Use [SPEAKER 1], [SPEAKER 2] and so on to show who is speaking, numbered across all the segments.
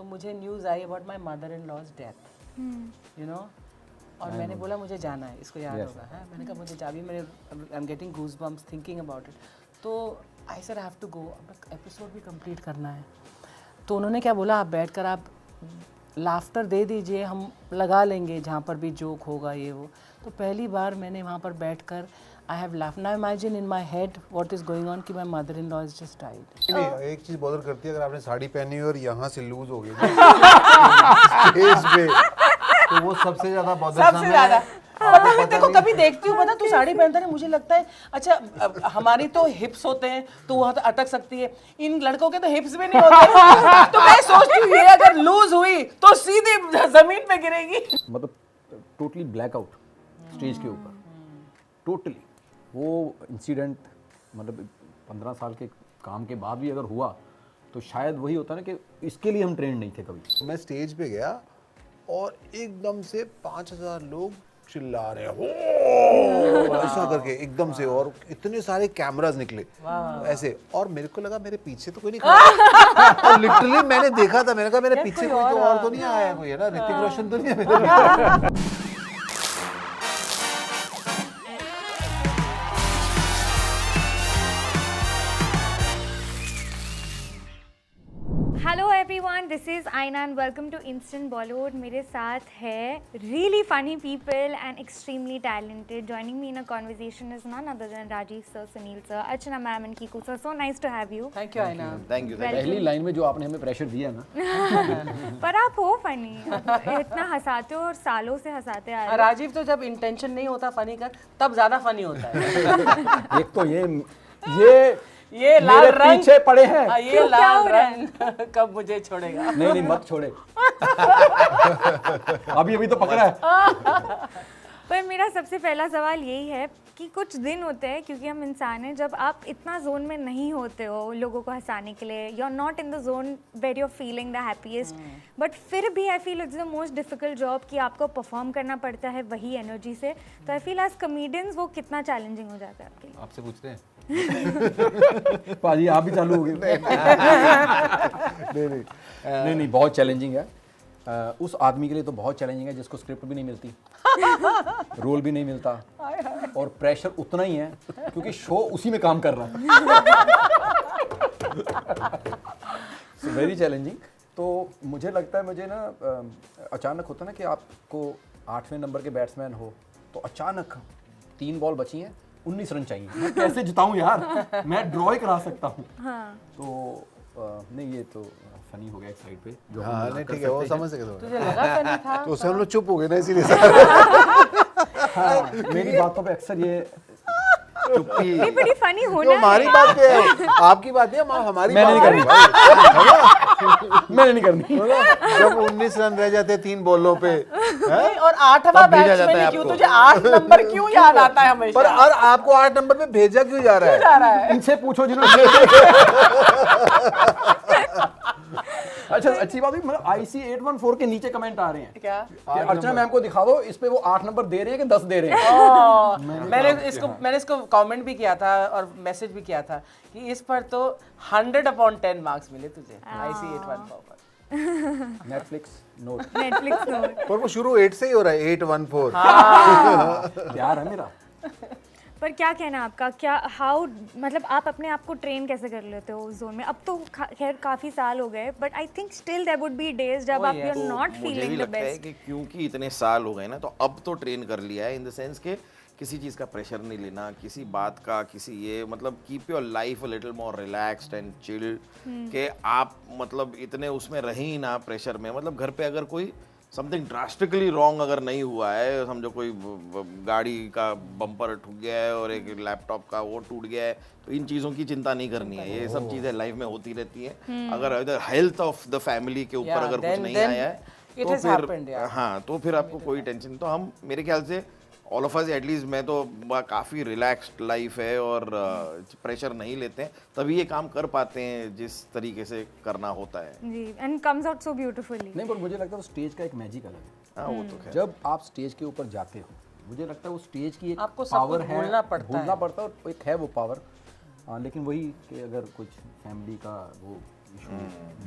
[SPEAKER 1] तो मुझे news I about my mother in law's death, you know, और मैंने बोला मुझे जाना है, इसको याद होगा है, मैंने कहा मुझे अभी मेरे I am getting goose bumps thinking about it, तो I said I have to go, अब एपिसोड भी कंप्लीट करना है। तो उन्होंने क्या बोला, आप बैठकर आप लाफ्टर दे दीजिए, हम लगा लेंगे जहाँ पर भी जोक होगा ये वो। तो पहली बार मैंने वहाँ पर बैठकर I have laugh, now imagine in my head what is going on कि my mother in law is just died.
[SPEAKER 2] नहीं, एक चीज बॉदर करती है, अगर आपने साड़ी पहनी हो और यहाँ से लूज हो गई स्टेज पे, तो वो सबसे ज्यादा बॉदर
[SPEAKER 1] सबसे ज्यादा। पता है देखो, कभी देखती हूँ पता, तू साड़ी पहनता है, मुझे लगता है अच्छा हमारी तो हिप्स होते हैं तो वहाँ तो अटक सकती है, इन लड़कों के तो हिप्स भी नहीं होते। तो मैं सोचती हूँ ये अगर लूज हुई तो सीधे जमीन पे गिरेगी।
[SPEAKER 3] मतलब टोटली ब्लैकआउट स्टेज के ऊपर, टोटली वो इंसिडेंट, मतलब 15 साल के काम के बाद भी अगर हुआ तो शायद वही होता ना कि इसके लिए हम ट्रेंड नहीं थे कभी।
[SPEAKER 2] मैं स्टेज पे गया और एकदम से 5000 लोग चिल्ला रहे हैं, "ओ!" ऐसा करके एकदम से, और इतने सारे कैमरास निकले ऐसे, और मेरे को लगा मेरे पीछे तो कोई नहीं खड़ा। और लिटरली मैंने देखा था, मैंने कहा मेरे पीछे कोई तो और तो नहीं आया है, कोई है ना, ऋतिक रोशन तो नहीं है मेरे पीछे।
[SPEAKER 4] Hello everyone, this is Aayna and welcome to instant Bollywood. मेरे साथ है really funny people and extremely talented. Joining me in a conversation is none other than Rajiv sir, Sunil sir, Archana ma'am and Kiku sir. So nice to have you.
[SPEAKER 1] Thank you Aayna.
[SPEAKER 5] Thank you.
[SPEAKER 3] पहली line में जो आपने हमें pressure दिया ना,
[SPEAKER 4] पर आप हो फनी, इतना हंसाते हो और सालों से हंसाते आ रहे हो।
[SPEAKER 1] राजीव तो जब इंटेंशन नहीं होता फनी का तब ज्यादा फनी होता है।
[SPEAKER 3] एक तो ये
[SPEAKER 1] लाल
[SPEAKER 3] मेरे
[SPEAKER 1] रंग
[SPEAKER 3] पीछे पड़े हैं।
[SPEAKER 1] हाँ, ये लाल रंग कब मुझे छोड़ेगा।
[SPEAKER 3] नहीं मत छोड़े। अभी तो पकड़ा है।
[SPEAKER 4] पर मेरा सबसे पहला सवाल यही है कि कुछ दिन होते हैं, क्योंकि हम इंसान हैं, जब आप इतना जोन में नहीं होते हो लोगों को हंसाने के लिए, you are not in the zone where you are feeling the happiest, but फिर भी I feel it's the most difficult job कि आपको परफॉर्म करना पड़ता है वही एनर्जी से। तो आई फील एज कॉमेडियंस वो कितना चैलेंजिंग हो जाता है आपके लिए।
[SPEAKER 3] आपसे पूछते हैं पाजी, आप भी चालू हो गए। नहीं, बहुत चैलेंजिंग है। उस आदमी के लिए तो बहुत चैलेंजिंग है जिसको स्क्रिप्ट भी नहीं मिलती, रोल भी नहीं मिलता, और प्रेशर उतना ही है क्योंकि शो उसी में काम कर रहा है। So very challenging. तो मुझे लगता है, मुझे ना अचानक होता ना कि आपको 8वें नंबर के बैट्समैन हो तो अचानक 3 बॉल बची हैं, 19 रन चाहिए, मैं कैसे जिताऊं यार, मैं ड्रॉ ही करा सकता हूँ। हाँ। तो नहीं, ये तो फनी हो गया एक साइड पे जो हम
[SPEAKER 2] हाँ नहीं ठीक है, वो समझ सके
[SPEAKER 1] तुझे लगा फनी था?
[SPEAKER 2] तो उससे हम लोग चुप हो गए ना, इसीलिए।
[SPEAKER 3] हाँ, मेरी बातों पे अक्सर ये चुप्पी।
[SPEAKER 4] ये बड़ी फनी
[SPEAKER 2] तो
[SPEAKER 4] होना
[SPEAKER 2] हमारी
[SPEAKER 4] है।
[SPEAKER 2] बात है, आपकी बात है, हमारी
[SPEAKER 3] मैंने
[SPEAKER 2] बात
[SPEAKER 3] नहीं
[SPEAKER 2] है।
[SPEAKER 3] मैंने नहीं करनी।
[SPEAKER 2] जब 19 रन रह जाते 3 बॉलों पे,
[SPEAKER 1] नहीं, और 8वां
[SPEAKER 2] तब भेजा जाता
[SPEAKER 1] बैट्समैन
[SPEAKER 2] है
[SPEAKER 1] क्यों,
[SPEAKER 2] आपको।
[SPEAKER 1] तुझे 8 नंबर क्यों याद आता है हमेशा?
[SPEAKER 2] पर और आपको 8 नंबर पे भेजा क्यों जा रहा है?
[SPEAKER 1] जा रहा है।
[SPEAKER 3] इनसे पूछो जिन्होंने। अच्छा, अच्छी बात है, मतलब IC 814 के नीचे कमेंट आ रहे हैं
[SPEAKER 1] क्या?
[SPEAKER 3] कि अर्चना मैम को दिखा दो, इस पे वो 8 नंबर दे रहे हैं कि 10 दे रहे हैं।
[SPEAKER 1] मैंने इसको कमेंट भी किया था और मैसेज भी किया था कि इस पर तो 100/10 मार्क्स मिले तुझे IC 814 पर।
[SPEAKER 3] Netflix note,
[SPEAKER 4] Netflix note.
[SPEAKER 2] पर वो शुरू 8 से ही हो रहा है, 814।
[SPEAKER 3] प्यार है मेरा।
[SPEAKER 4] पर क्या कहना आपका, क्या हाउ, मतलब आप अपने आप को ट्रेन कैसे कर लेते हो उस जोन में? अब तो खैर काफ़ी साल हो गए, but I think still there would be days जब आप यू आर नॉट
[SPEAKER 5] मुझे भी
[SPEAKER 4] फीलिंग द
[SPEAKER 5] लगता है
[SPEAKER 4] बेस्ट।
[SPEAKER 5] कि क्योंकि इतने साल हो गए ना, तो अब तो ट्रेन कर लिया है, इन द सेंस के किसी चीज़ का प्रेशर नहीं लेना, किसी बात का, किसी ये, मतलब keep your life a little more relaxed and chilled, कि आप मतलब इतने उसमें रहे ही ना प्रेशर में। मतलब घर पे अगर कोई समथिंग ड्रास्टिकली रॉन्ग अगर नहीं हुआ है, समझो कोई गाड़ी का बम्पर ठुक गया है और एक लैपटॉप का वो टूट गया है, तो इन चीज़ों की चिंता नहीं करनी है। ये सब चीज़ें लाइफ में होती रहती हैं। अगर हेल्थ ऑफ द फैमिली के ऊपर अगर कुछ नहीं आया है तो फिर हाँ, तो फिर आपको कोई टेंशन, तो हम मेरे ख्याल से ऑल ऑफ अस, एटलीस्ट मैं तो काफ़ी रिलैक्स्ड लाइफ है और प्रेशर नहीं लेते हैं, तभी ये काम कर पाते हैं जिस तरीके से करना होता है
[SPEAKER 4] जी, and comes out so beautifully.
[SPEAKER 3] नहीं, पर मुझे लगता है स्टेज का एक मैजिक अलग है।
[SPEAKER 5] हाँ, वो तो खैर।
[SPEAKER 3] जब आप स्टेज के ऊपर जाते हो, मुझे लगता है वो स्टेज की एक
[SPEAKER 1] आपको सब
[SPEAKER 3] पावर
[SPEAKER 1] कुछ
[SPEAKER 3] है,
[SPEAKER 1] भूलना पड़ता
[SPEAKER 3] भूलना पड़ता है, और एक है वो पावर। लेकिन वही कि अगर कुछ फैमिली का वो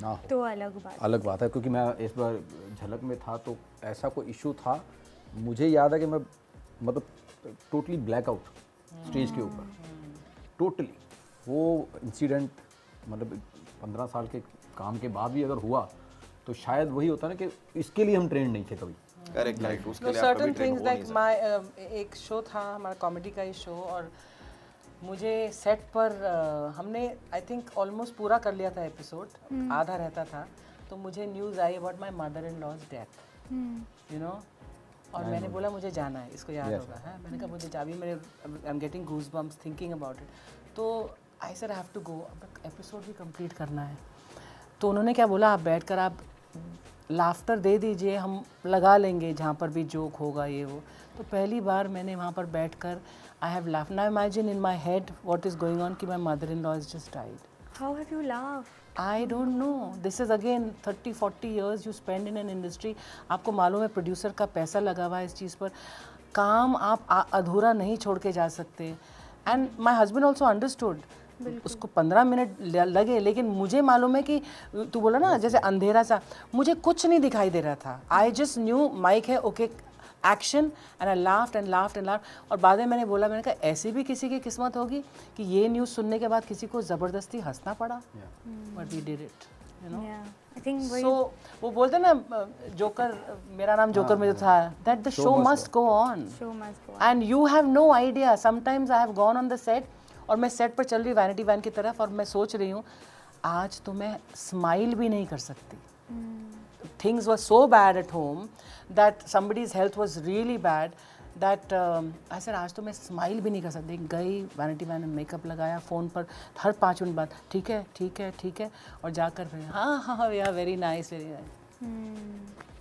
[SPEAKER 3] ना हो
[SPEAKER 4] तो अलग बात
[SPEAKER 3] है, क्योंकि मैं इस बार झलक में था तो ऐसा कोई इशू था। मुझे याद है कि मैं मतलब टोटली ब्लैकआउट स्टेज के ऊपर, टोटली वो इंसिडेंट मतलब 15 साल के काम के बाद भी अगर हुआ तो शायद वही होता ना कि इसके लिए हम ट्रेंड नहीं थे कभी।
[SPEAKER 5] करेक्ट, उसके लिए आप
[SPEAKER 1] सर्टेन
[SPEAKER 5] कभी ट्रेन
[SPEAKER 1] थिंग्स
[SPEAKER 5] हो
[SPEAKER 1] लाइक
[SPEAKER 5] नहीं सकते।
[SPEAKER 1] माय एक शो था हमारा कॉमेडी का ही शो, और मुझे सेट पर हमने आई थिंक ऑलमोस्ट पूरा कर लिया था एपिसोड, आधा रहता था, तो मुझे news I about my mother in law's death, you know, और मैंने बोला मुझे जाना है, इसको याद होगा है, मैंने कहा मुझे अभी मेरे I am getting goose bumps thinking about it, तो I said I have to go, अब एपिसोड भी कंप्लीट करना है। तो उन्होंने क्या बोला, आप बैठकर आप लाफ्टर दे दीजिए, हम लगा लेंगे जहाँ पर भी जोक होगा ये वो। तो पहली बार मैंने वहाँ पर बैठकर I have laugh, now imagine in my head what is going on कि my mother in law is just died.
[SPEAKER 4] How have you laugh?
[SPEAKER 1] I don't know, this is again 30-40 years you spend in an industry, आपको मालूम है producer का पैसा लगा हुआ है इस चीज़ पर, काम आप अधूरा नहीं छोड़ के जा सकते। And my husband also understood, उसको 15 मिनट लगे, लेकिन मुझे मालूम है कि तू बोला ना जैसे अंधेरा सा, मुझे कुछ नहीं दिखाई दे रहा था, आई जस्ट न्यू माइक है, okay action, and I laughed and laughed and laughed. और बाद में मैंने बोला, मैंने कहा ऐसी भी किसी की किस्मत होगी कि ये न्यूज़ सुनने के बाद किसी को ज़बरदस्ती हंसना पड़ा, but we did it, you know.
[SPEAKER 4] I think
[SPEAKER 1] so वो बोलते ना जोकर, मेरा नाम जोकर में जो था, that the show must go on
[SPEAKER 4] show must go
[SPEAKER 1] and you have no idea. Sometimes I have gone on the set, और मैं सेट पर चल रही वैनिटी वैन की तरफ, और मैं सोच रही हूँ आज तो मैं स्माइल भी नहीं कर सकती। Things were so bad at home that somebody's health was really bad that I said आज तो मैं स्माइल भी नहीं कर सकती। गई वैनिटी वैन में मेकअप लगाया, फ़ोन पर हर 5 मिनट बाद ठीक है ठीक है ठीक है, और जाकर फिर हाँ हाँ या very nice very nice.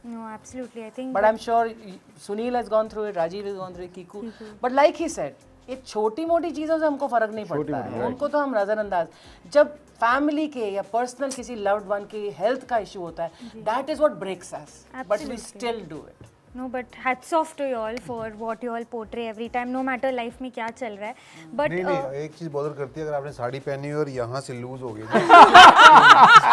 [SPEAKER 4] No, absolutely. I think.
[SPEAKER 1] But I'm sure Sunil has gone through it, Rajiv has gone through it, Kiku. But like he said, ये छोटी मोटी चीज़ों से हमको फ़र्क नहीं पड़ता है, उनको तो हम नज़रअंदाज। जब फैमिली के या पर्सनल किसी लव्ड वन की हेल्थ का इशू होता है, that is what breaks us, but we still do it.
[SPEAKER 4] No, but hats off to you all for what you all portray every time, no matter life में क्या चल रहा है. But
[SPEAKER 2] नहीं एक चीज बॉदर करती है, अगर आपने साड़ी पहनी हो और यहाँ से लूज हो गई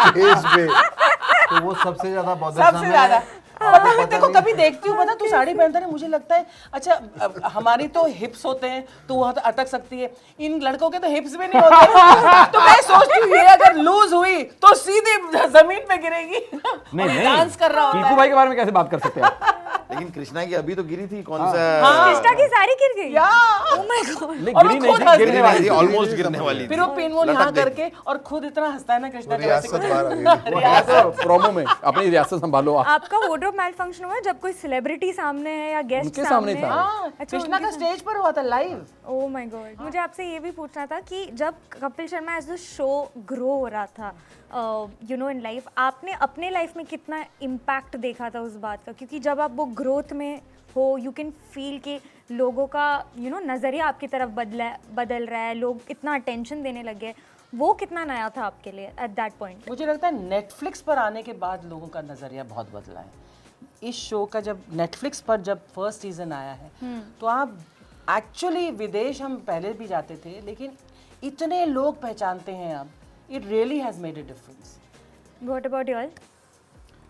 [SPEAKER 2] स्टेज पे, तो वो सबसे ज्यादा बॉदर
[SPEAKER 1] सबसे ज़्यादा। मैं तेरे को कभी देखती हूँ, पता तू साड़ी पहनता है, मुझे लगता है अच्छा हमारी तो हिप्स होते हैं तो वहाँ तो अटक सकती है, इन लड़कों के तो हिप्स भी नहीं होते, तो मैं सोचती हूँ ये अगर लूज हुई तो सीधे जमीन पे गिरेगी।
[SPEAKER 3] नहीं
[SPEAKER 1] डांस कर रहा होता
[SPEAKER 3] कीकू भाई के बारे में कैसे बात कर सकते हैं आप?
[SPEAKER 5] लेकिन कृष्णा की अभी तो गिरी थी, कौन सा
[SPEAKER 4] कृष्णा की साड़ी गिर गई.
[SPEAKER 1] या
[SPEAKER 4] Oh my god.
[SPEAKER 3] नहीं
[SPEAKER 1] और वो
[SPEAKER 3] गिरी नहीं
[SPEAKER 1] खुद
[SPEAKER 3] थी,
[SPEAKER 1] हंस
[SPEAKER 3] गिरने
[SPEAKER 1] रही
[SPEAKER 3] वाली थी,
[SPEAKER 5] ऑलमोस्ट गिरने वाली
[SPEAKER 1] फिर वो पिन वो यहाँ करके और खुद इतना हंसता है ना कृष्णा के वैसे
[SPEAKER 2] रियासत बाहर आ गई।
[SPEAKER 3] रियासत प्रोमो में अपनी रियासत संभालो आप।
[SPEAKER 4] आपका वार्डरोब मैल फंक्शन हुआ जब कोई सेलिब्रिटी सामने है या गेस्ट
[SPEAKER 3] उनके सामने था।
[SPEAKER 1] हाँ,
[SPEAKER 4] अच्छा,
[SPEAKER 1] कृष्णा का स्टेज पर हुआ था लाइव।
[SPEAKER 4] Oh my God. मुझे आपसे ये भी पूछना था कि जब Kapil Sharma as the show grow हो रहा था यू नो इन लाइफ, आपने अपने लाइफ में कितना इम्पैक्ट देखा था उस बात का? क्योंकि जब आप वो ग्रोथ में हो, यू कैन फील कि लोगों का यू नो नज़रिया आपकी तरफ बदल रहा है, लोग इतना अटेंशन देने लगे, वो कितना नया था आपके लिए एट दैट पॉइंट?
[SPEAKER 1] मुझे लगता है नेटफ्लिक्स पर आने के बाद लोगों का नज़रिया बहुत बदला है। इस शो का जब नेटफ्लिक्स पर जब फर्स्ट सीजन आया है, तो आप एक्चुअली विदेश हम पहले भी जाते थे, लेकिन इतने लोग पहचानते हैं अब, it really has made a difference.
[SPEAKER 4] What about you all?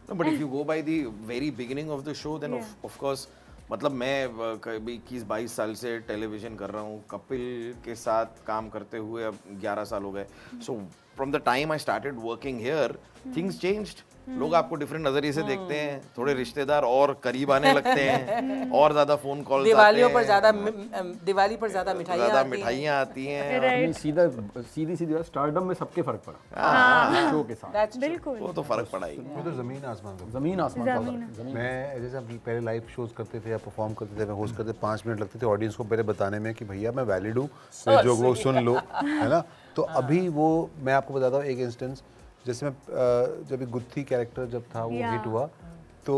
[SPEAKER 5] No, but if you go by the very beginning of the show, then of course, मतलब मैं कभी 21-22 साल से टेलीविजन कर रहा हूँ, कपिल के साथ काम करते हुए अब 11 साल हो गए। So from the time I started working here, things changed. लोग आपको डिफरेंट नजरिए से देखते हैं, थोड़े रिश्तेदार और करीब आने लगते हैं, और ज्यादा फोन कॉल,
[SPEAKER 1] दिवाली पर ज़्यादा
[SPEAKER 5] मिठाइयाँ आती हैं।
[SPEAKER 3] नहीं, सीधी बात, स्टारडम में सबके फर्क पड़ा शो के साथ।
[SPEAKER 4] बिल्कुल.
[SPEAKER 5] वो तो फर्क पड़ा ही।
[SPEAKER 2] वो तो जमीन आसमान का।
[SPEAKER 3] जमीन आसमान का फर्क है।
[SPEAKER 2] मैं जैसे हम पहले लाइव शोज करते थे या परफॉर्म करते थे, मैं होस्ट करते 5 मिनट लगते थे ऑडियंस को पहले बताने में कि भैया मैं वैलिड हूँ, मेरे जोक वो सुन लो, है ना। तो अभी वो मैं आपको बताता हूँ एक इंस्टेंस, जैसे मैं जब गुत्थी कैरेक्टर जब था वो हिट हुआ, तो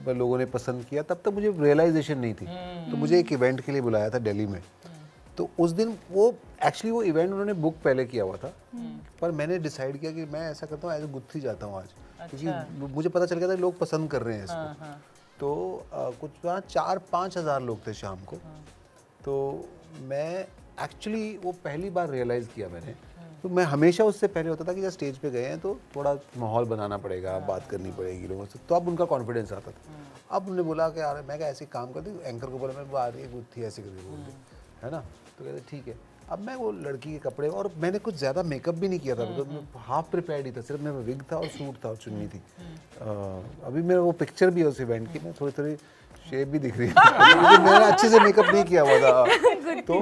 [SPEAKER 2] लोगों ने पसंद किया, तब तक मुझे रियलाइजेशन नहीं थी। तो मुझे एक इवेंट के लिए बुलाया था दिल्ली में, तो उस दिन वो एक्चुअली वो इवेंट उन्होंने बुक पहले किया हुआ था, पर मैंने डिसाइड किया कि मैं ऐसा करता हूँ, एज ए गुत्थी जाता हूँ आज, क्योंकि मुझे पता चल गया था कि लोग पसंद कर रहे हैं इसको। तो कुछ वहाँ 4-5 हज़ार लोग थे शाम को। तो मैं एक्चुअली वो पहली बार रियलाइज़ किया मैंने तो मैं हमेशा उससे पहले होता था कि जब स्टेज पे गए हैं तो थोड़ा माहौल बनाना पड़ेगा, बात करनी पड़ेगी लोगों से, तो अब उनका कॉन्फिडेंस आता था। अब उन्होंने बोला कि यार मैं क्या ऐसे काम कर दूँ, एंकर को बोला मैं आ रही है गुत्थी ऐसे करके बोल दी, है ना, तो कहते ठीक है। अब मैं वो लड़की के कपड़े, और मैंने कुछ ज़्यादा मेकअप भी नहीं किया था, बिकॉज मैं हाफ प्रिपेयर्ड ही था, सिर्फ मेरा विग था और सूट था और चुन्नी थी। अभी मेरा वो पिक्चर भी है उस इवेंट की, मैं थोड़ी थोड़ी शेप भी दिख रही है क्योंकि मैंने अच्छे से मेकअप नहीं किया हुआ था, तो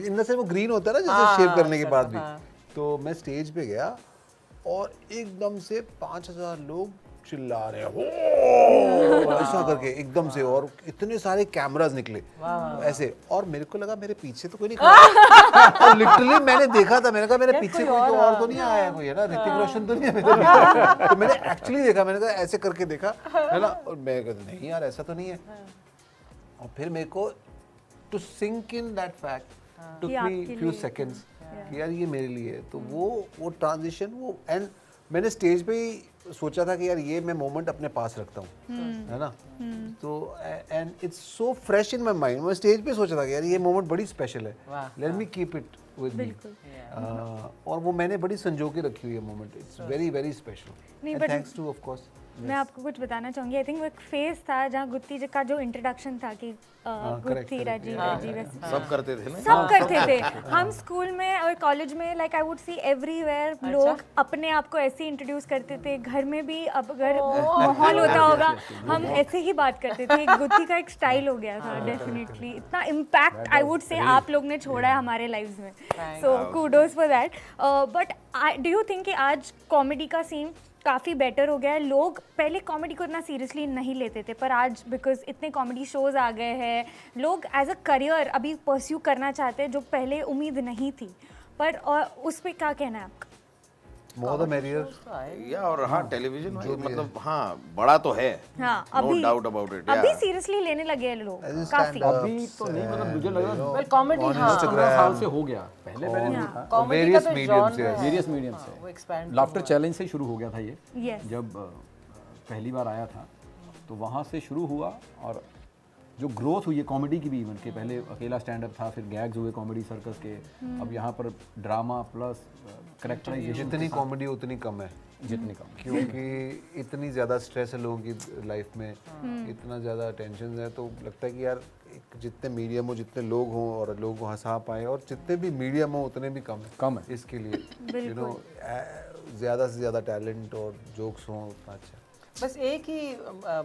[SPEAKER 2] इन से वो ग्रीन होता है ना जैसे शेव करने के बाद भी। तो मैं स्टेज पे गया और एकदम से 5000 लोग चिल्ला रहे हैं हो ऐसा करके एकदम से, और इतने सारे कैमरास निकले ऐसे, और मेरे को लगा मेरे पीछे तो कोई नहीं खड़ा और लिटरली मैंने देखा था, मैंने कहा मेरे पीछे कोई तो और तो नहीं आया है कोई, है ना, ऋतिक रोशन तो नहीं है मेरे पीछे। तो मैंने एक्चुअली देखा, मैंने कहा ऐसे करके देखा, है ना, और मैं कहता नहीं यार ऐसा तो नहीं है। और फिर मेरे को to sink in that fact took me few seconds कि यार ये मेरे लिए है। तो वो ट्रांजिशन, वो एंड मैंने स्टेज पे ही सोचा था कि यार ये मैं मोमेंट अपने पास रखता हूँ, है ना, तो and it's so fresh in my mind. मैं स्टेज पे सोचा था कि यार ये मोमेंट बड़ी स्पेशल है, let me keep it with me, और वो मैंने बड़ी संजो के रखी हुई है moment. It's very very special and thanks two of course.
[SPEAKER 4] मैं आपको कुछ बताना चाहूँगी, आई थिंक वो एक फेज था जहाँ गुत्ती जी का जो इंट्रोडक्शन था कि गुत्थी राजीव
[SPEAKER 5] सब करते थे ना,
[SPEAKER 4] सब करते थे। हम स्कूल में और कॉलेज में like I would see everywhere लोग अपने आप को ऐसे इंट्रोड्यूस करते थे, घर में भी अब अगर माहौल होता होगा हम ऐसे ही बात करते थे। गुत्ती का एक स्टाइल हो गया था डेफिनेटली, इतना इम्पैक्ट आई वुड से आप लोग ने छोड़ा है हमारे लाइव्स में, so kudos for that. But do you think कि आज कॉमेडी का सीन काफ़ी बेटर हो गया है? लोग पहले कॉमेडी को इतना सीरियसली नहीं लेते थे, पर आज बिकॉज इतने कॉमेडी शोज आ गए हैं, लोग एज अ करियर अभी परस्यू करना चाहते हैं जो पहले उम्मीद नहीं थी। पर उस पर क्या कहना है आपका?
[SPEAKER 2] More the merrier.
[SPEAKER 5] या और हाँ टेलीविजन मतलब हाँ बड़ा तो है,
[SPEAKER 4] हाँ,
[SPEAKER 5] नो डाउट अबाउट इट।
[SPEAKER 4] अभी सीरियसली लेने लगे हैं लोग काफी।
[SPEAKER 3] अभी तो नहीं, मतलब मुझे लग रहा है
[SPEAKER 1] कॉमेडी
[SPEAKER 3] 15 साल से हो गया, पहले नहीं था।
[SPEAKER 1] कॉमेडी का
[SPEAKER 3] वेरियस मीडियम से
[SPEAKER 1] वो एक्सपैंड
[SPEAKER 3] लाफ्टर चैलेंज से शुरू हो गया था ये।
[SPEAKER 4] Yes.
[SPEAKER 3] जब पहली बार आया था तो वहाँ से शुरू हुआ, और जो ग्रोथ हुई है कॉमेडी की भी, इवन के पहले अकेला स्टैंड अप था, फिर गैग्स हुए कॉमेडी सर्कस के, अब यहाँ पर ड्रामा प्लस करेक्टराइजेशन।
[SPEAKER 2] जितनी कॉमेडी उतनी कम है,
[SPEAKER 3] जितनी कम,
[SPEAKER 2] क्योंकि इतनी ज़्यादा स्ट्रेस है लोगों की लाइफ में, इतना ज़्यादा टेंशन है, तो लगता है कि यार जितने मीडियम हो, जितने लोग हों और लोगों को हंसा पाए, और जितने भी मीडियम हो उतने भी कम है इसके लिए, यू नो, ज़्यादा से ज़्यादा टैलेंट और जोक्स हों उतना अच्छा।
[SPEAKER 1] बस एक ही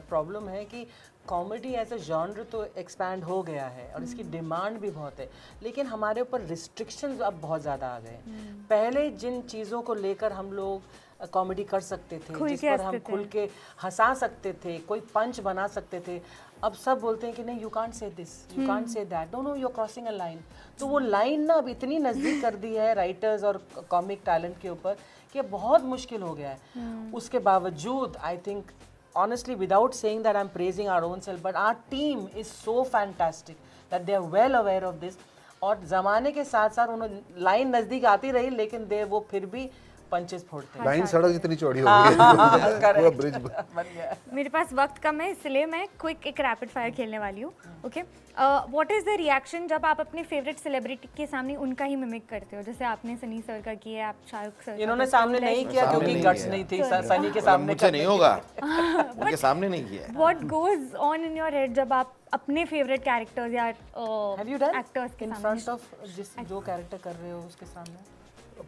[SPEAKER 1] प्रॉब्लम है कि कॉमेडी एज अ जॉनर तो एक्सपैंड हो गया है और इसकी डिमांड भी बहुत है, लेकिन हमारे ऊपर रिस्ट्रिक्शंस अब बहुत ज़्यादा आ गए हैं। पहले जिन चीज़ों को लेकर हम लोग कॉमेडी कर सकते थे, जिस पर हम खुल के हंसा सकते थे, कोई पंच बना सकते थे, अब सब बोलते हैं कि नहीं, you can't say this, you can't say that, no you are crossing a line. तो वो लाइन ना अब इतनी नज़दीक कर दी है राइटर्स और कॉमिक टैलेंट के ऊपर कि बहुत मुश्किल हो गया है। उसके बावजूद I think honestly, without saying that I'm praising our own self, but our team is so fantastic that they are well aware of this. और ज़माने के साथ साथ उन्होंने लाइन नज़दीक आती रही, लेकिन दे वो फिर भी पंचेस फोड़ते हैं।
[SPEAKER 2] लाइन सड़क जितनी चौड़ी हो गई है, पूरा ब्रिज
[SPEAKER 1] बन गया।
[SPEAKER 4] मेरे पास वक्त कम है, इसलिए मैं क्विक एक रैपिड फायर खेलने वाली हूँ। Okay, what is the reaction जब आप अपने फेवरेट सेलिब्रिटी के सामने उनका ही मिमिक करते हो? जैसे आपने सनी सर का किया, आप शाहरुख सर।
[SPEAKER 1] इन्होंने सामने नहीं किया क्योंकि गट्स नहीं थी, सनी के सामने
[SPEAKER 5] मुझसे नहीं होगा, उनके सामने नहीं किया।
[SPEAKER 4] What goes on in your head जब आप अपने फेवरेट कैरेक्टर्स या एक्टर्स के
[SPEAKER 1] इन
[SPEAKER 4] सामने?
[SPEAKER 1] फ्रंट ऑफ जो कैरेक्टर कर रहे हो उसके सामने?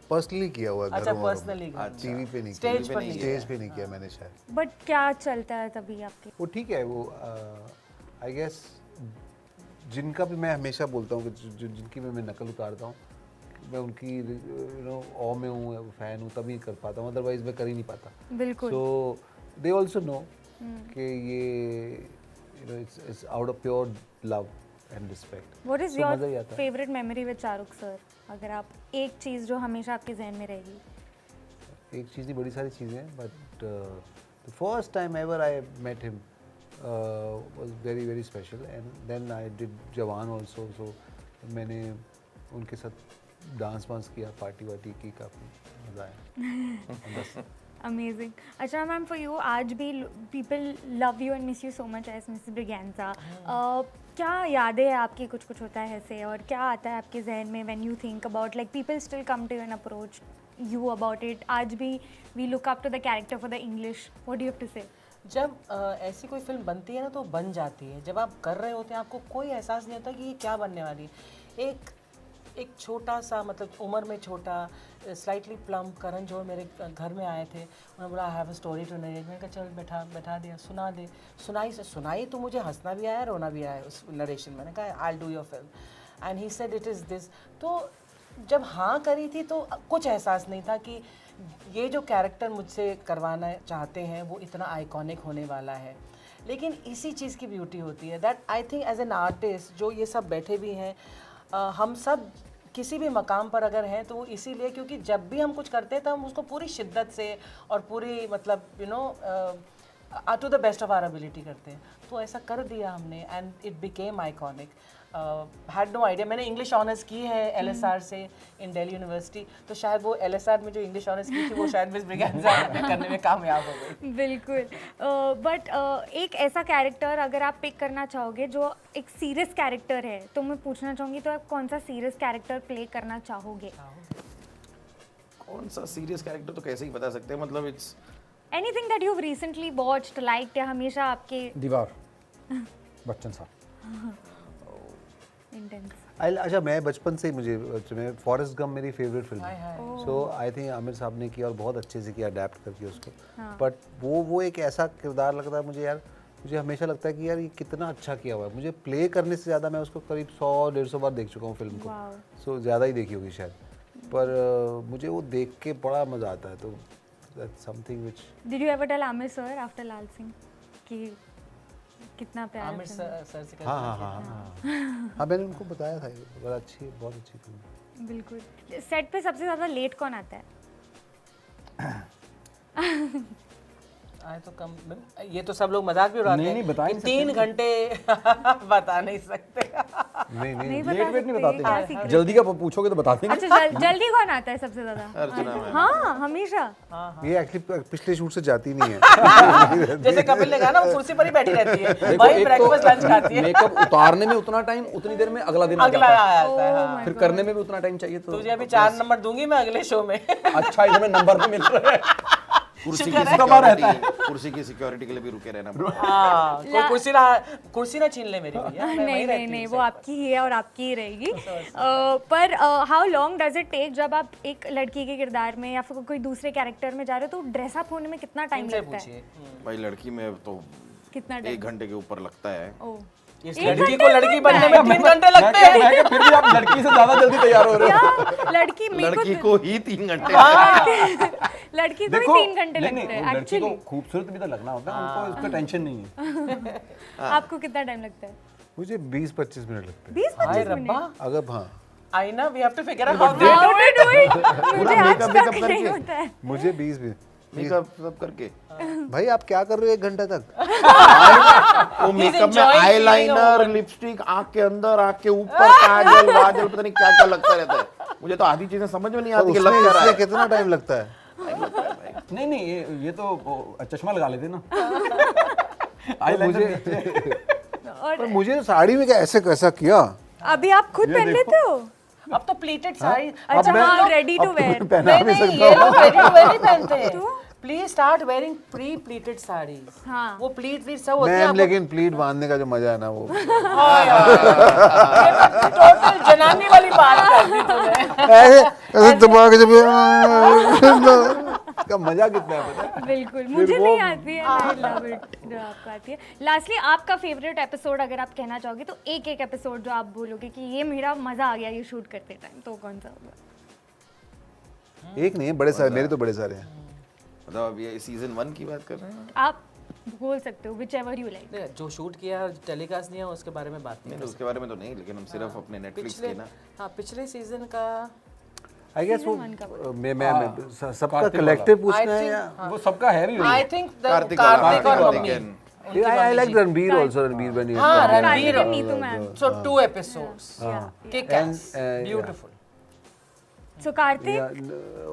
[SPEAKER 2] पर्सनली किया हुआ है
[SPEAKER 1] अच्छा,
[SPEAKER 2] घरों वरों
[SPEAKER 1] पर्सनली
[SPEAKER 2] में। टीवी पे नहीं,
[SPEAKER 1] स्टेज पर नहीं,
[SPEAKER 2] स्टेज पे नहीं किया मैंने शायद।
[SPEAKER 4] बट क्या चलता है तभी आपके?
[SPEAKER 2] वो ठीक है, वो आई गेस जिनका भी मैं हमेशा बोलता हूँ कि जिनकी भी मैं नकल उतारता हूँ, मैं उनकी यू नो ऑ में हूँ, फैन हूँ, तभी कर पाता हूँ, अदरवाइज मैं कर ही नहीं पाता।
[SPEAKER 4] बिल्कुल।
[SPEAKER 2] सो दे ऑल्सो नो कि ये you know it's out of pure love and respect.
[SPEAKER 4] What is your favourite memory with Shahrukh sir? अगर आप एक चीज़ जो हमेशा आपके जहन में रहेगी।
[SPEAKER 2] एक चीज़ नहीं, बड़ी सारी चीज़ें हैं, but the first time ever I met him was very very special, and then I did जवान also, so मैंने उनके साथ डांस वांस किया, पार्टी वार्टी की, काफ़ी मज़ा आया।
[SPEAKER 4] अमेजिंग। अच्छा मैम, फॉर यू आज भी people love you and miss you so much as Mrs Braganza. क्या यादें हैं आपकी? कुछ होता है ऐसे, और क्या आता है आपके जहन में when you think about like people still come to you and approach you about it? आज भी we look up to the character for the English. What do you have to say?
[SPEAKER 1] जब ऐसी कोई फिल्म बनती है ना तो बन जाती है। जब आप कर रहे होते हैं आपको कोई एहसास नहीं होता कि ये क्या बनने वाली है। एक छोटा सा मतलब उम्र में छोटा स्लाइटली प्लम करण जोहर मेरे घर में आए थे। उन्होंने बोला I have a story to narrate. मैंने कहा चल बैठा दिया, सुनाई तो मुझे हंसना भी आया रोना भी आया उस नरेशन। मैंने कहा I will do your film and he said it is this. तो जब हाँ करी थी तो कुछ एहसास नहीं था कि ये जो कैरेक्टर मुझसे करवाना चाहते हैं वो इतना आइकॉनिक होने वाला है। लेकिन इसी चीज़ की ब्यूटी होती है that I think as an artist जो ये सब बैठे भी हैं हम सब किसी भी मकाम पर अगर हैं तो वो इसीलिए क्योंकि जब भी हम कुछ करते हैं तो हम उसको पूरी शिद्दत से और पूरी मतलब you know to the best of our ability करते हैं। तो ऐसा कर दिया हमने and it became iconic. Had no idea. मैंने इंग्लिश ऑनर्स की है LSR से इन दिल्ली यूनिवर्सिटी, तो शायद वो LSR में जो इंग्लिश ऑनर्स की थी वो शायद मिस ब्रिगेंजा करने में कामयाब हो गई।
[SPEAKER 4] बिल्कुल। बट एक ऐसा कैरेक्टर अगर आप पिक करना चाहोगे जो एक सीरियस कैरेक्टर है तो मैं पूछना चाहूँगी तो आप कौन सा सीरियस कैरेक्टर प्ले करना चाहोगे?
[SPEAKER 5] कौन सा सीरियस कैरेक्टर तो कैसे ही बता सकते हैं, मतलब it's
[SPEAKER 4] anything that you have recently watched liked या हमेशा आपके
[SPEAKER 3] दीवार बच्चन साहब।
[SPEAKER 4] इंटेंस।
[SPEAKER 2] अच्छा मैं बचपन से ही मुझे फॉरेस्ट गम मेरी फेवरेट फिल्म है। सो आई थिंक आमिर साहब ने किया और बहुत अच्छे से किया अडेप्ट करके उसको। बट वो एक ऐसा किरदार लगता है मुझे यार, मुझे हमेशा लगता है कि यार ये कितना अच्छा किया हुआ है। मुझे प्ले करने से ज़्यादा मैं उसको करीब 100-150 बार देख चुका हूँ फिल्म को। सो ज़्यादा ही देखी होगी शायद, पर मुझे वो देख के बड़ा मज़ा आता है। तो that's something which
[SPEAKER 4] did you ever tell Aamir sir after Laal Singh कि कितना प्यारा
[SPEAKER 1] आमिर सर से
[SPEAKER 2] हाँ मैंने उनको बताया था बड़ा अच्छी बहुत अच्छी फिल्म।
[SPEAKER 4] बिल्कुल। सेट पे सबसे ज़्यादा लेट कौन आता है?
[SPEAKER 1] आए तो कम। ये तो सब लोग मजाक भी उड़ाते हैं।
[SPEAKER 3] नहीं, बता ही
[SPEAKER 1] कि 3 घंटे बता नहीं सकते।
[SPEAKER 3] नहीं
[SPEAKER 4] बता
[SPEAKER 3] लेट वेट नहीं
[SPEAKER 4] सकते, क्या
[SPEAKER 3] बताते।
[SPEAKER 4] secret?
[SPEAKER 3] जल्दी का पूछोगे तो बता देंगे।
[SPEAKER 4] अच्छा जल्दी कौन आता है सबसे ज़्यादा?
[SPEAKER 5] अर्चना मैम।
[SPEAKER 4] हाँ हमेशा।
[SPEAKER 2] ये एक्चुअली पिछले शूट से जाती नहीं है।
[SPEAKER 1] जैसे कपिल ने कहा ना वो कुर्सी पर ही बैठी रहती है,
[SPEAKER 3] देखो,
[SPEAKER 1] वही
[SPEAKER 3] एक
[SPEAKER 1] ब्रेकफास्ट लंच खाती है।
[SPEAKER 3] मेकअप उतारने में उतना टाइम, उतनी देर में अगला दिन आ
[SPEAKER 1] अगला
[SPEAKER 3] जाता है।
[SPEAKER 1] आता है। हाँ।
[SPEAKER 3] फिर करने में भी उतना टाइम चाहिए। तो
[SPEAKER 1] तुझे अभी 4 नंबर दूंगी मैं अगले शो में।
[SPEAKER 3] अच्छा इधर में नंबर पे मिल रहा है।
[SPEAKER 5] कुर्सी
[SPEAKER 1] शुक्र
[SPEAKER 5] की
[SPEAKER 1] है।
[SPEAKER 5] सिक्योरिटी, कुर्सी की सिक्योरिटी के लिए भी रुके रहना पड़ता है।
[SPEAKER 1] हाँ, कोई कुर्सी ना छीन ले मेरी भैया। मैं वहीं रहती
[SPEAKER 4] नहीं
[SPEAKER 1] हूँ
[SPEAKER 4] वो आपकी ही है और आपकी ही रहेगी। पर how long does it take जब आप एक लड़की के किरदार में या फिर कोई दूसरे कैरेक्टर में जा रहे हो तो ड्रेसअप होने में कितना टाइम
[SPEAKER 1] इनसे
[SPEAKER 4] लगता है?
[SPEAKER 1] पूछिए।
[SPEAKER 5] भाई लड़की में तो
[SPEAKER 4] कितना
[SPEAKER 5] 1 घंटे के ऊपर लगता है।
[SPEAKER 4] ओह
[SPEAKER 1] इस लड़की को लड़की बनने में 3 घंटे लगते हैं।
[SPEAKER 3] मैं क्या फिर भी आप लड़की से ज्यादा जल्दी तैयार हो रहे हो।
[SPEAKER 4] लड़की मेरे
[SPEAKER 5] लड़की को ही 3 घंटे।
[SPEAKER 4] लड़की को ही 3 घंटे लगते हैं
[SPEAKER 3] लड़की को
[SPEAKER 4] एक्चुअली।
[SPEAKER 3] खूबसूरत भी तो लगना होता है, उनको इस पे टेंशन नहीं है।
[SPEAKER 4] आपको कितना टाइम लगता है?
[SPEAKER 2] मुझे 20-25 मिनट लगते हैं
[SPEAKER 4] 20-25 मिनट?
[SPEAKER 1] रब्बा
[SPEAKER 2] अगर। हाँ
[SPEAKER 1] आई ना we have to figure out how
[SPEAKER 4] How to do it? मुझे आज
[SPEAKER 5] makeup
[SPEAKER 4] तक
[SPEAKER 5] करके।
[SPEAKER 4] नहीं होता है।
[SPEAKER 2] मुझे 20 मिनट।
[SPEAKER 5] मेकअप सब करके
[SPEAKER 2] भाई आप क्या कर रहे हो 1 घंटा तक?
[SPEAKER 5] वो मेकअप में
[SPEAKER 1] enjoying
[SPEAKER 5] आईलाइनर,
[SPEAKER 1] feeling
[SPEAKER 5] लिपस्टिक, आंख के अंदर, आंख के ऊपर, काजल वाजल, पता नहीं क्या क्या लगता रहता है। मुझे तो आधी चीजें समझ में नहीं आती कि लग क्या रहा
[SPEAKER 2] उसमें
[SPEAKER 5] है।
[SPEAKER 2] कितना टाइम लगता है?
[SPEAKER 3] नहीं ये तो चश्मा लगा लेते ना।
[SPEAKER 2] पर मुझे साड़ी में क्या ऐसे कैसा किया?
[SPEAKER 4] अभी आप खुद पहन लेते हो?
[SPEAKER 1] अब तो प्लीटेड साड़ी।
[SPEAKER 4] अच्छा हाँ रेडी टू वेयर।
[SPEAKER 2] पहना भी
[SPEAKER 1] नहीं
[SPEAKER 2] सकता
[SPEAKER 1] ये लोग रेडी टू वेयर ही पहनते हैं। Please start wearing pre pleated saris.
[SPEAKER 4] हाँ।
[SPEAKER 1] वो प्लीट वीट सब होती है।
[SPEAKER 2] मैम लेकिन प्लीट बांधने का जो मजा है ना वो
[SPEAKER 1] टोटल जनानी वाली बात कर दी तूने।
[SPEAKER 2] ऐसे दिमाग जब का मजा कितना है पता है?
[SPEAKER 4] बिल्कुल मुझे नहीं आती है। आई लव इट जो आपको आती है। लास्टली आपका फेवरेट एपिसोड अगर आप कहना चाहोगे तो एक एपिसोड जो आप बोलोगे कि ये मेरा मजा आ गया ये शूट करते टाइम, तो कौन सा होगा?
[SPEAKER 2] एक नहीं है, बड़े सारे, मेरे तो बड़े सारे हैं।
[SPEAKER 5] मतलब अब ये सीजन 1 की बात कर रहे हैं।
[SPEAKER 4] आप बोल सकते हो विच एवर यू लाइक।
[SPEAKER 1] नहीं, जो शूट किया है टेलीकास्ट नहीं है उसके बारे में बात नहीं।
[SPEAKER 5] नहीं उसके बारे में तो नहीं, लेकिन हम सिर्फ अपने नेटफ्लिक्स के ना।
[SPEAKER 1] हाँ पिछले सीजन का
[SPEAKER 2] आई गेस वो मैं सबका
[SPEAKER 3] कार्तिक
[SPEAKER 2] कलेक्टिव
[SPEAKER 1] I
[SPEAKER 2] पूछना है
[SPEAKER 1] think-
[SPEAKER 2] या
[SPEAKER 3] वो सबका है भी।
[SPEAKER 1] आई थिंक
[SPEAKER 5] कार्तिक
[SPEAKER 1] कार्तिक और
[SPEAKER 5] Kartik
[SPEAKER 1] mummy.
[SPEAKER 5] and-
[SPEAKER 2] I like Ranbir also. Ranbir when he
[SPEAKER 1] हाँ
[SPEAKER 2] was-
[SPEAKER 1] Ranveer
[SPEAKER 4] Kartik Neetu ma'am.
[SPEAKER 1] So 2 episodes kick ass beautiful.
[SPEAKER 4] So Kartik,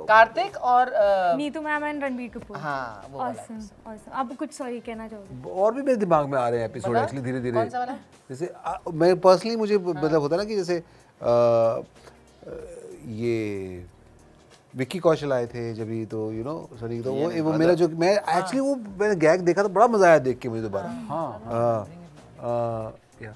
[SPEAKER 1] Kartik और
[SPEAKER 4] नीतू मैम एंड रणबीर कपूर।
[SPEAKER 1] हाँ वो वाला
[SPEAKER 4] ऑसम ऑसम। आप कुछ सॉरी कहना चाहोगे?
[SPEAKER 2] और भी मेरे दिमाग में आ रहे हैं एपिसोड एक्चुअली धीरे धीरे।
[SPEAKER 1] कौन सा वाला?
[SPEAKER 2] जैसे मैं पर्सनली मुझे मतलब होता है ना कि जैसे ये विक्की कौशल आए थे जब ही, तो यू नो सनी, तो वो मेरा जो मैं एक्चुअली वो मैंने गैग देखा तो बड़ा मजा आया देख के मुझे दोबारा। या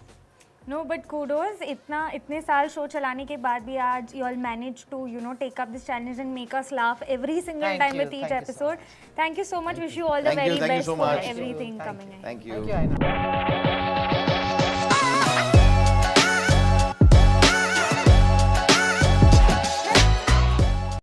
[SPEAKER 4] नो बट कूडोज, इतने साल शो चलाने के बाद भी आज you all manage to you know take up this challenge and make us laugh every single
[SPEAKER 1] Thank
[SPEAKER 4] time
[SPEAKER 1] you,
[SPEAKER 4] with each
[SPEAKER 1] thank you so
[SPEAKER 4] episode. Thank you so much. Wish you all the
[SPEAKER 5] Thank you
[SPEAKER 4] very
[SPEAKER 5] so
[SPEAKER 4] best for
[SPEAKER 5] much.
[SPEAKER 4] everything coming in.
[SPEAKER 5] Thank you.
[SPEAKER 1] Thank you, Aina.